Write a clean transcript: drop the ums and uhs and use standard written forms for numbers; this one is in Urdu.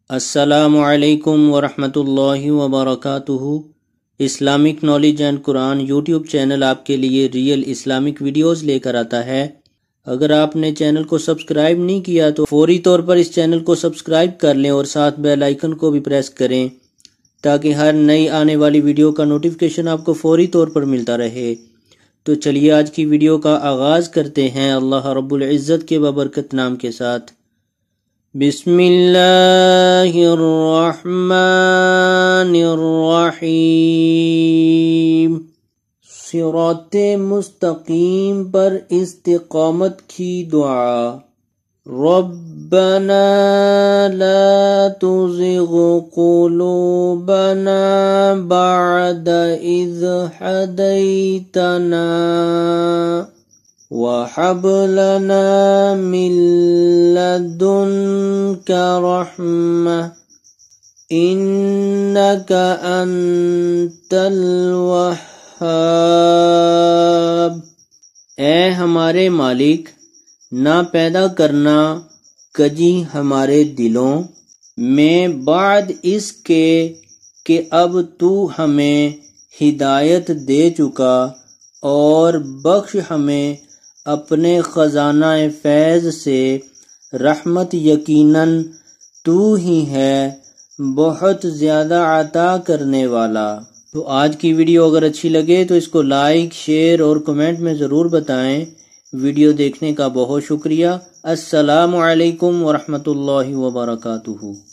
السلام علیکم ورحمۃ اللہ وبرکاتہ۔ Islamic knowledge and Quran YouTube channel آپ کے لیے ریئل اسلامک ویڈیوز لے کر آتا ہے۔ اگر آپ نے چینل کو سبسکرائب نہیں کیا تو فوری طور پر اس چینل کو سبسکرائب کر لیں اور ساتھ بیل آئیکن کو بھی پریس کریں تاکہ ہر نئی آنے والی ویڈیو کا نوٹیفیکیشن آپ کو فوری طور پر ملتا رہے۔ تو چلیے آج کی ویڈیو کا آغاز کرتے ہیں اللہ رب العزت کے بابرکت نام کے ساتھ۔ بسم اللہ الرحمن الرحیم۔ صراط مستقیم پر استقامت کی دعا۔ ربنا لا تزغ قلوبنا بعد اذ هديتنا وَهَبْ لَنَا مِن لَّدُنكَ رَحْمَةً إِنَّكَ أَنتَ الْوَهَّابُ۔ اے ہمارے مالک، نہ پیدا کرنا کجی ہمارے دلوں میں بعد اس کے کہ اب تو ہمیں ہدایت دے چکا، اور بخش ہمیں اپنے خزانہ فیض سے رحمت، یقیناً تو ہی ہے بہت زیادہ عطا کرنے والا۔ تو آج کی ویڈیو اگر اچھی لگے تو اس کو لائک، شیئر اور کمنٹ میں ضرور بتائیں۔ ویڈیو دیکھنے کا بہت شکریہ۔ السلام علیکم ورحمۃ اللہ وبرکاتہ۔